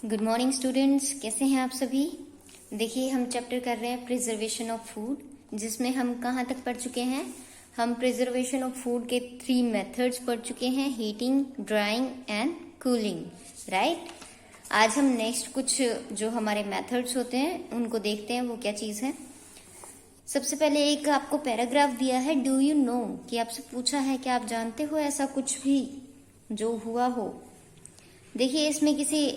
Good morning students, कैसे हैं आप सभी। देखिए, हम चैप्टर कर रहे हैं प्रिजर्वेशन ऑफ फूड, जिसमें हम कहाँ तक पढ़ चुके हैं। हम प्रिजर्वेशन ऑफ फूड के 3 मेथड्स पढ़ चुके हैं, heating, drawing and cooling, right. आज हम नेक्स्ट कुछ जो हमारे मेथड्स होते हैं उनको देखते हैं, वो क्या चीज़ है। सबसे पहले एक आपको पैराग्राफ दिया है, डू यू नो, कि आपसे पूछा है कि आप जानते हो ऐसा कुछ भी जो हुआ हो। देखिए, इसमें किसी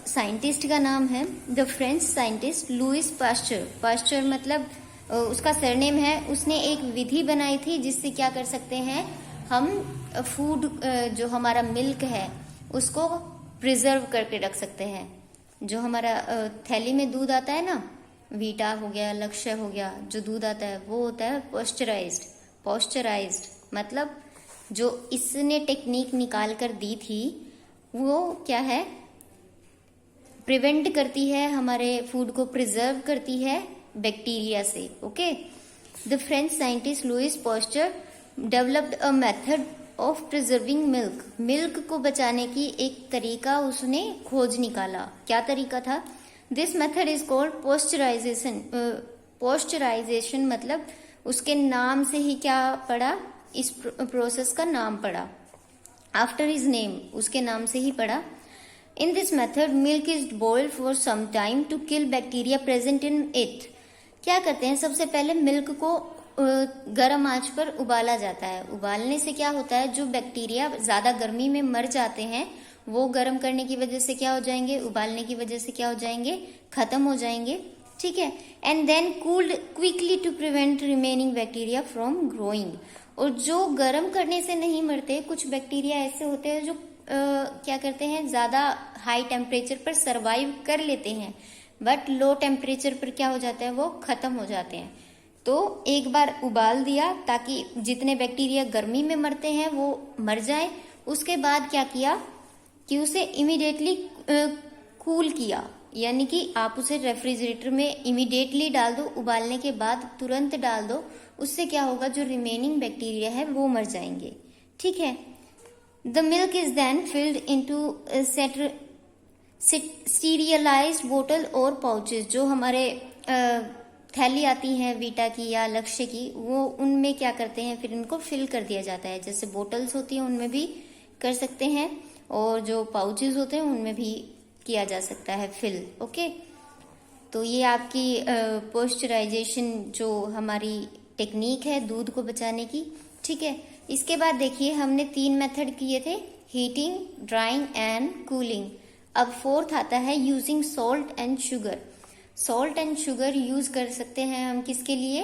साइंटिस्ट का नाम है, the French scientist Louis Pasteur. Pasteur मतलब उसका सरनेम है। उसने एक विधि बनाई थी जिससे क्या कर सकते हैं हम, फूड जो हमारा मिल्क है उसको प्रिजर्व करके रख सकते हैं। जो हमारा थैली में दूध आता है ना, वीटा हो गया, लक्ष्य हो गया, जो दूध आता है वो होता है पॉस्चराइज्ड। पॉस्चराइज्ड मतलब जो इसने टेक्निक निकाल कर दी थी वो क्या है, प्रिवेंट करती है, हमारे फूड को प्रिजर्व करती है बैक्टीरिया से। Okay, the French scientist Louis Pasteur developed a method of preserving milk. Milk को बचाने की एक तरीका उसने खोज निकाला। क्या तरीका था? This method is called pasteurisation. Pasteurisation मतलब उसके नाम से ही क्या पड़ा, इस प्रोसेस का नाम पड़ा। आफ्टर हिज नेम, उसके नाम से ही पड़ा। In this method milk is boiled for some time to kill bacteria present in it. क्या करते हैं, सबसे पहले मिल्क को गर्म आंच पर उबाला जाता है। उबालने से क्या होता है, जो बैक्टीरिया ज्यादा गर्मी में मर जाते हैं वो गर्म करने की वजह से क्या हो जाएंगे, उबालने की वजह से क्या हो जाएंगे, खत्म हो जाएंगे। ठीक है, and then cooled quickly to prevent remaining bacteria from growing. और जो गर्म करने से नहीं मरते, कुछ बैक्टीरिया ऐसे होते हैं जो क्या करते हैं, ज्यादा हाई टेम्परेचर पर सरवाइव कर लेते हैं, बट लो टेम्परेचर पर क्या हो जाता है, वो खत्म हो जाते हैं। तो एक बार उबाल दिया ताकि जितने बैक्टीरिया गर्मी में मरते हैं वो मर जाए। उसके बाद क्या किया कि उसे इमीडिएटली कूल किया, यानी कि आप उसे रेफ्रिजरेटर में इमीडिएटली डाल दो, उबालने के बाद तुरंत डाल दो। उससे क्या होगा, जो रिमेनिंग बैक्टीरिया है वो मर जाएंगे। ठीक है, the milk is then filled into sterilized बोतल और पाउचेस। जो हमारे थैली आती हैं वीटा की या लक्ष्य की, वो उनमें क्या करते हैं, फिर इनको फिल कर दिया जाता है। जैसे बोटल्स होती हैं उनमें भी कर सकते हैं, और जो पाउचेस होते हैं उनमें भी किया जा सकता है फिल। ओके, तो ये आपकी पॉस्चराइजेशन जो हमारी टेक्निक है दूध को बचाने की। ठीक है, इसके बाद देखिए हमने 3 मेथड किए थे, हीटिंग, ड्राइंग एंड कूलिंग। अब 4th आता है using salt and sugar. Salt and sugar use कर सकते हैं हम किसके लिए,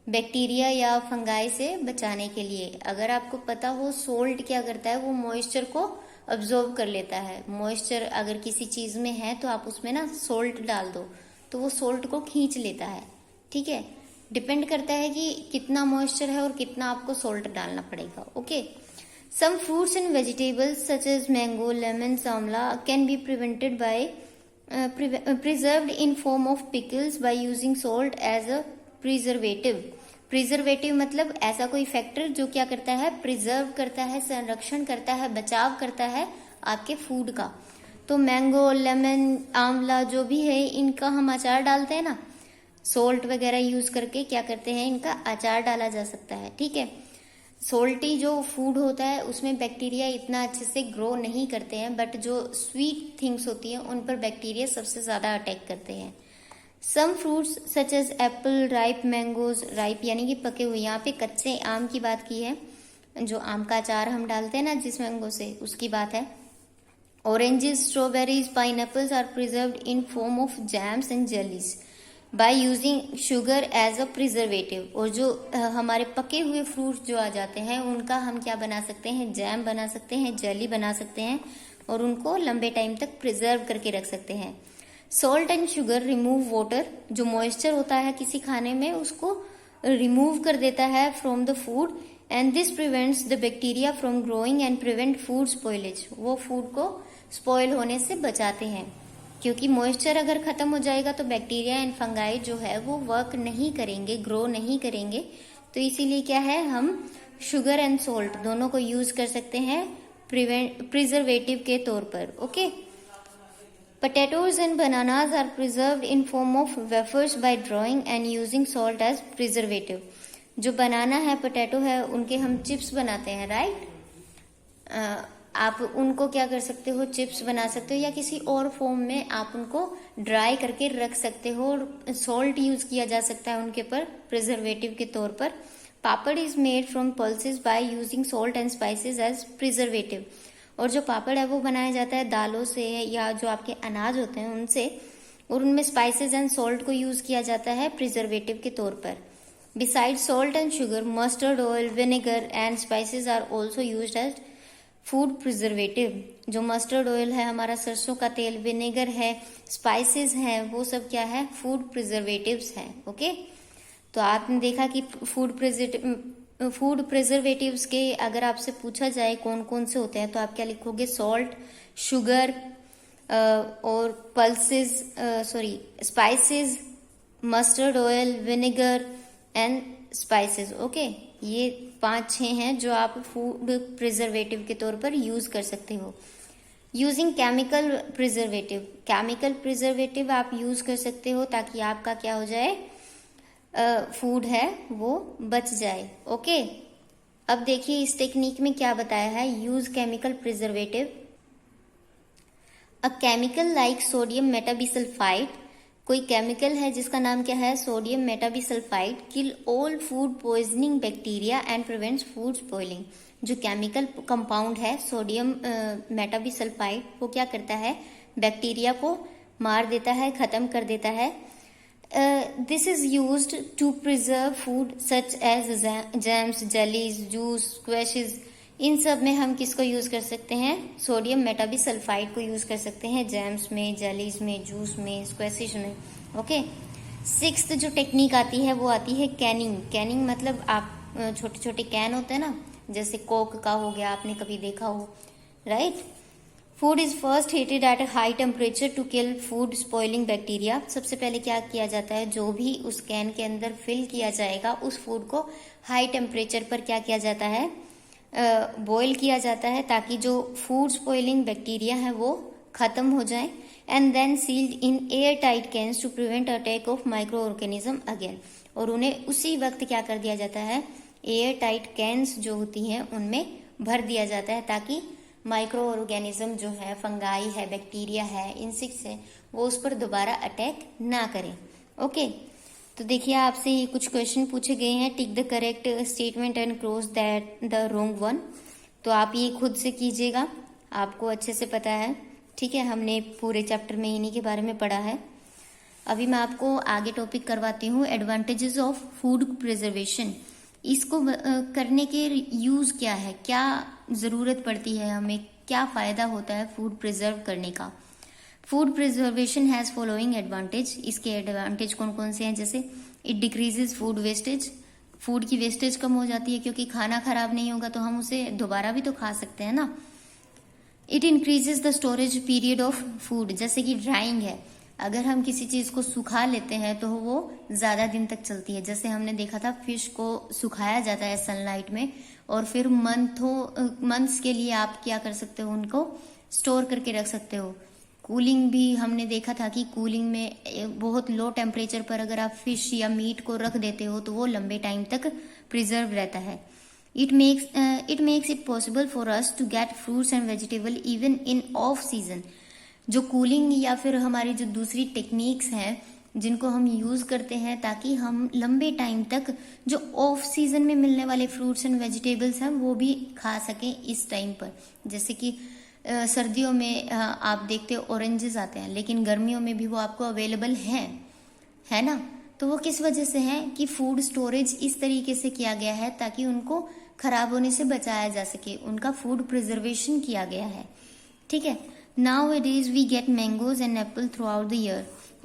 बैक्टीरिया या फंगाई से बचाने के लिए। अगर आपको पता हो, सोल्ट क्या करता है, वो मॉइस्चर को अब्जॉर्ब कर लेता है। मॉइस्चर अगर किसी चीज में है तो आप उसमें ना सोल्ट डाल दो तो वो सोल्ट को खींच लेता है। ठीक है, डिपेंड करता है कि कितना मॉइस्चर है और कितना आपको सोल्ट डालना पड़ेगा। Okay, some fruits and vegetables such as mango, lemon, आंवला can be prevented by preserved in form of pickles by using salt as a preservative। Preservative मतलब ऐसा कोई फैक्टर जो क्या करता है, प्रिजर्व करता है, संरक्षण करता है, बचाव करता है आपके फूड का। तो मैंगो, लेमन, आंवला जो भी है, इनका हम अचार डालते हैं ना, सोल्ट वगैरह यूज करके क्या करते हैं, इनका अचार डाला जा सकता है। ठीक है, सोल्टी जो फूड होता है उसमें बैक्टीरिया इतना अच्छे से ग्रो नहीं करते हैं, बट जो स्वीट थिंग्स होती हैं उन पर बैक्टीरिया सबसे ज्यादा अटैक करते हैं। Some fruits such as apple, ripe mangoes, ripe यानी कि पके हुए, यहाँ पे कच्चे आम की बात की है, जो आम का अचार हम डालते हैं ना जिस मैंगो से, उसकी बात है। Oranges, strawberries, pineapples are preserved in form of jams and jellies by using sugar as a preservative. और जो हमारे पके हुए फ्रूट जो आ जाते हैं उनका हम क्या बना सकते हैं, जैम बना सकते हैं, जेली बना सकते हैं, और उनको लंबे टाइम तक प्रिजर्व करके रख सकते हैं। Salt and sugar remove water. जो मॉइस्चर होता है किसी खाने में उसको रिमूव कर देता है from the food, and this prevents the bacteria from growing and prevent food spoilage. वो फूड को स्पॉइल होने से बचाते हैं, क्योंकि मॉइस्चर अगर खत्म हो जाएगा तो बैक्टीरिया एंड फंगाई जो है वो वर्क नहीं करेंगे, ग्रो नहीं करेंगे। तो इसीलिए क्या है, हम शुगर एंड सॉल्ट दोनों को यूज कर सकते हैं प्रिजर्वेटिव के तौर पर। Okay, Potatoes and bananas are preserved in form of wafers by drying and using salt as preservative. जो बनाना है, पोटैटो है, उनके हम चिप्स बनाते हैं, राइट। आप उनको क्या कर सकते हो, चिप्स बना सकते हो, या किसी और फॉर्म में आप उनको ड्राई करके रख सकते हो, और सॉल्ट यूज किया जा सकता है उनके पर प्रिजर्वेटिव के तौर पर। Papad is made from pulses by using salt and spices as preservative. और जो पापड़ है वो बनाया जाता है दालों से या जो आपके अनाज होते हैं उनसे, और उनमें स्पाइसेस एंड सॉल्ट को यूज किया जाता है प्रिजर्वेटिव के तौर पर। Beside salt and sugar, mustard oil, vinegar and spices are also used as food preservative. जो मस्टर्ड ऑयल है, हमारा सरसों का तेल, विनेगर है, स्पाइसेस है, वो सब क्या है, फूड प्रिजर्वेटिव्स है। ओके, तो आपने देखा कि फूड प्रिजर्वेटिव्स के अगर आपसे पूछा जाए कौन कौन से होते हैं, तो आप क्या लिखोगे, सॉल्ट, शुगर और pulses, spices, mustard oil, vinegar and spices. Okay, ये 5-6 हैं जो आप फूड प्रिजर्वेटिव के तौर पर यूज कर सकते हो। Using chemical preservative, chemical preservative आप यूज कर सकते हो ताकि आपका क्या हो जाए, फूड है वो बच जाए। ओके, अब देखिए इस टेक्निक में क्या बताया है, use chemical preservative. A chemical like sodium metabisulphite, कोई केमिकल है जिसका नाम क्या है, sodium metabisulphite, kill all food poisoning bacteria and prevents food spoiling. जो केमिकल कंपाउंड है सोडियम मेटाबिसल्फाइड, वो क्या करता है, बैक्टीरिया को मार देता है, खत्म कर देता है। This is used to preserve food such as jams, jellies, juice, squashes. इन सब में हम किसको यूज कर सकते हैं, सोडियम मेटाबिसल्फाइड को यूज कर सकते हैं, जैम्स में, जेलीज में, जूस में, स्क्वैशेस में। ओके, 6th जो टेक्निक आती है वो आती है कैनिंग। कैनिंग मतलब आप छोटे छोटे कैन होते हैं ना, जैसे कोक का हो गया, आपने कभी देखा हो, right. Food is first heated at a high temperature to kill food spoiling bacteria. सबसे पहले क्या किया जाता है, जो भी उस कैन के अंदर फिल किया जाएगा उस फूड को हाई टेम्परेचर पर क्या किया जाता है, बॉईल किया जाता है, ताकि जो फूड स्पॉइलिंग बैक्टीरिया है वो खत्म हो जाए। And then sealed in airtight cans to prevent attack of microorganism again. और उन्हें उसी वक्त क्या कर दिया जाता है, एयर टाइट कैन्स जो होती हैं उनमें भर दिया जाता है, ताकि माइक्रो ऑर्गेनिज्म जो है, फंगाई है, बैक्टीरिया है, इंसेक्ट्स है, वो उस पर दोबारा अटैक ना करें। ओके, तो देखिए आपसे ये कुछ क्वेश्चन पूछे गए हैं, tick the correct statement and cross that the wrong one. तो आप ये खुद से कीजिएगा, आपको अच्छे से पता है, ठीक है, हमने पूरे चैप्टर में इन्हीं के बारे में पढ़ा है। अभी मैं आपको आगे टॉपिक करवाती हूँ, एडवांटेजेस ऑफ फूड प्रिजर्वेशन। इसको करने के यूज क्या है, क्या जरूरत पड़ती है हमें, क्या फायदा होता है फूड प्रिजर्व करने का। Food preservation has following advantage. इसके एडवांटेज कौन कौन से हैं, जैसे it decreases food wastage, food की वेस्टेज कम हो जाती है, क्योंकि खाना खराब नहीं होगा तो हम उसे दोबारा भी तो खा सकते हैं ना। It increases the storage period of food, जैसे कि ड्राइंग है, अगर हम किसी चीज को सुखा लेते हैं तो वो ज्यादा दिन तक चलती है। जैसे हमने देखा था, फिश को सुखाया जाता है सनलाइट में, और फिर मंथ्स के लिए आप क्या कर सकते हो, उनको स्टोर करके रख सकते हो। कूलिंग भी हमने देखा था कि कूलिंग में बहुत लो टेम्परेचर पर अगर आप फिश या मीट को रख देते हो तो वो लंबे टाइम तक प्रिजर्व रहता है। It makes it possible for us to get fruits and vegetable even in off season. जो कूलिंग या फिर हमारी जो दूसरी टेक्निक्स हैं जिनको हम यूज करते हैं ताकि हम लंबे टाइम तक जो ऑफ सीजन में मिलने वाले फ्रूट्स एंड वेजिटेबल्स हैं वो भी खा सकें इस टाइम पर। जैसे कि सर्दियों में आप देखते हो ऑरेंजेस आते हैं, लेकिन गर्मियों में भी वो आपको अवेलेबल हैं, है ना। तो वो किस वजह से है कि फूड स्टोरेज इस तरीके से किया गया है ताकि उनको खराब होने से बचाया जा सके, उनका फूड प्रिजर्वेशन किया गया है, ठीक है। Nowadays we get mangoes and apple throughout the year.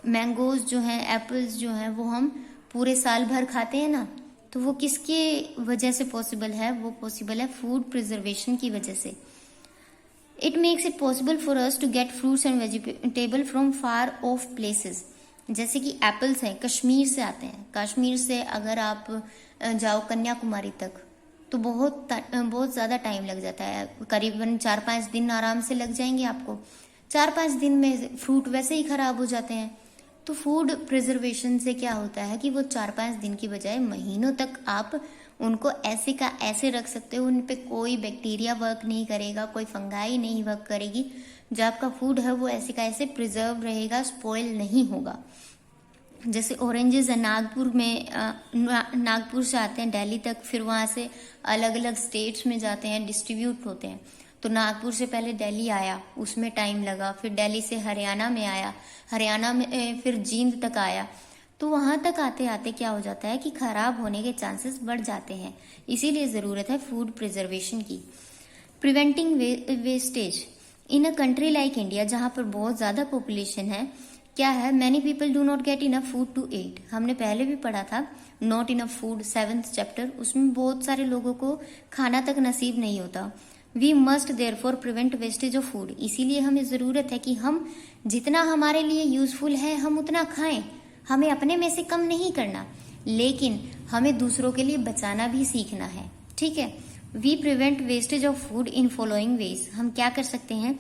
Mangoes जो हैं, एप्पल्स जो हैं, वो हम पूरे साल भर खाते हैं ना, तो वो किसके वजह से पॉसिबल है, वो पॉसिबल है फूड प्रिजर्वेशन की वजह से। It makes it possible for us to get fruits and vegetable from far off places. जैसे कि एप्पल्स हैं, कश्मीर से आते हैं। कश्मीर से अगर आप जाओ कन्याकुमारी तक तो बहुत ज़्यादा टाइम लग जाता है, करीबन 4-5 दिन आराम से लग जाएंगे आपको। 4-5 दिन में फ्रूट वैसे ही खराब हो जाते हैं। तो फूड प्रिजर्वेशन से क्या होता है कि वो 4-5 दिन की बजाय महीनों तक आप उनको ऐसे का ऐसे रख सकते हो। उन पे कोई बैक्टीरिया वर्क नहीं करेगा, कोई फंगाई नहीं वर्क करेगी। जो आपका फूड है वो ऐसे का ऐसे प्रिजर्व रहेगा, स्पॉइल नहीं होगा। जैसे ऑरेंजेस नागपुर में नागपुर से आते हैं दिल्ली तक, फिर वहां से अलग अलग स्टेट्स में जाते हैं, डिस्ट्रीब्यूट होते हैं। तो नागपुर से पहले दिल्ली आया, उसमें टाइम लगा, फिर दिल्ली से हरियाणा में आया, हरियाणा में फिर जींद तक आया। तो वहां तक आते आते क्या हो जाता है कि खराब होने के चांसेस बढ़ जाते हैं। इसीलिए जरूरत है फूड प्रिजर्वेशन की। Preventing wastage in a country like India, जहां पर बहुत ज्यादा पॉपुलेशन है, क्या है, many people do not get enough food to eat. हमने पहले भी पढ़ा था not enough food 7th chapter, उसमें बहुत सारे लोगों को खाना तक नसीब नहीं होता। We must therefore prevent wastage of food, इसीलिए हमें जरूरत है कि हम जितना हमारे लिए यूजफुल है हम उतना खाएं। हमें अपने में से कम नहीं करना, लेकिन हमें दूसरों के लिए बचाना भी सीखना है। ठीक है। We prevent wastage of food in following ways, हम क्या कर सकते हैं,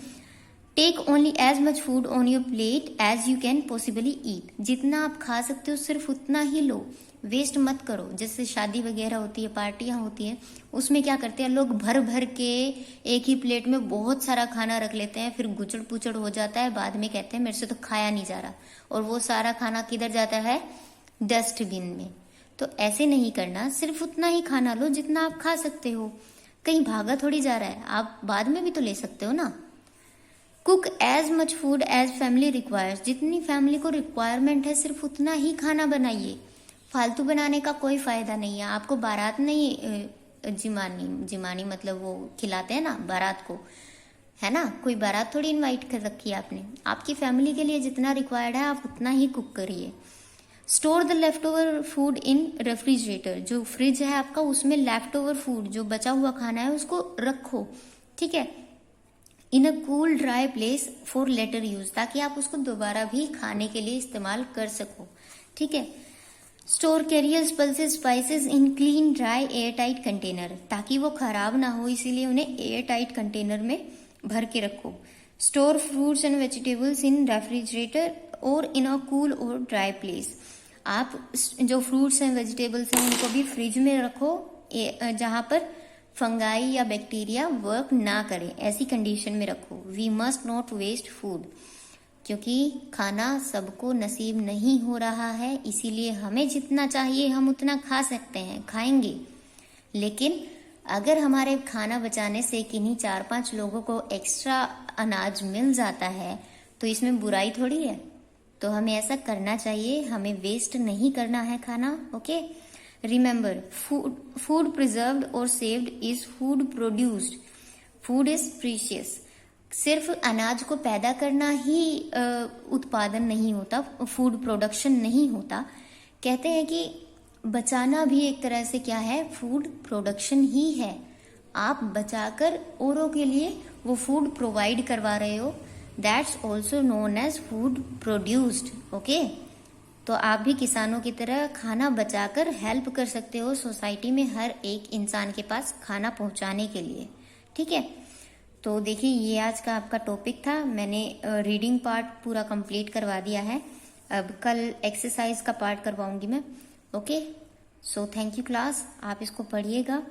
take only as much food on your plate as you can possibly eat, जितना आप खा सकते हो सिर्फ उतना ही लो, वेस्ट मत करो। जैसे शादी वगैरह होती है, पार्टियां होती है, उसमें क्या करते हैं लोग, भर भर के एक ही प्लेट में बहुत सारा खाना रख लेते हैं, फिर गुचड़ पुचड़ हो जाता है, बाद में कहते हैं मेरे से तो खाया नहीं जा रहा, और वो सारा खाना किधर जाता है, डस्टबिन में। तो ऐसे नहीं करना, सिर्फ उतना ही खाना लो जितना आप खा सकते हो, कहीं भागा थोड़ी जा रहा है, आप बाद में भी तो ले सकते हो ना। Cook as much food as family requires, जितनी फैमिली को रिक्वायरमेंट है सिर्फ उतना ही खाना बनाइए, फालतू बनाने का कोई फायदा नहीं है। आपको बारात नहीं जिमानी मतलब वो खिलाते हैं ना बारात को, है ना, कोई बारात थोड़ी इनवाइट कर रखी है आपने। आपकी फैमिली के लिए जितना रिक्वायर्ड है आप उतना ही कुक करिए। Store the left over food in refrigerator, जो फ्रिज है आपका उसमें लेफ्ट ओवर फूड, जो बचा हुआ खाना है उसको रखो। ठीक है। In a cool dry place for later use, ताकि आप उसको दोबारा भी खाने के लिए इस्तेमाल कर सको। ठीक है। Store carriers pulses spices in clean dry air tight container, ताकि वो खराब ना हो, इसीलिए उन्हें एयर टाइट कंटेनर में भर के रखो। Store fruits and vegetables in refrigerator और इन अ कूल और ड्राई प्लेस, आप जो फ्रूट्स एंड वेजिटेबल्स हैं उनको भी फ्रिज में रखो, जहां पर फंगाई या बैक्टीरिया वर्क ना करें, ऐसी कंडीशन में रखो। We must not waste food, क्योंकि खाना सबको नसीब नहीं हो रहा है, इसीलिए हमें जितना चाहिए हम उतना खा सकते हैं, खाएंगे। लेकिन अगर हमारे खाना बचाने से किन्हीं 4-5 लोगों को एक्स्ट्रा अनाज मिल जाता है तो इसमें बुराई थोड़ी है। तो हमें ऐसा करना चाहिए, हमें वेस्ट नहीं करना है खाना। Okay. Remember, food preserved or saved is food produced. Food is precious. सिर्फ अनाज को पैदा करना ही उत्पादन नहीं होता, फूड प्रोडक्शन नहीं होता। कहते हैं कि बचाना भी एक तरह से क्या है, फूड प्रोडक्शन ही है। आप बचाकर औरों के लिए वो फूड प्रोवाइड करवा रहे हो, that's also known as food produced. Okay. तो आप भी किसानों की तरह खाना बचाकर हेल्प कर सकते हो सोसाइटी में हर एक इंसान के पास खाना पहुंचाने के लिए। ठीक है। तो देखिए ये आज का आपका टॉपिक था, मैंने रीडिंग पार्ट पूरा कंप्लीट करवा दिया है, अब कल एक्सरसाइज का पार्ट करवाऊंगी मैं। Okay. So thank you class, आप इसको पढ़िएगा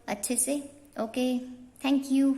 अच्छे से। Okay, thank you.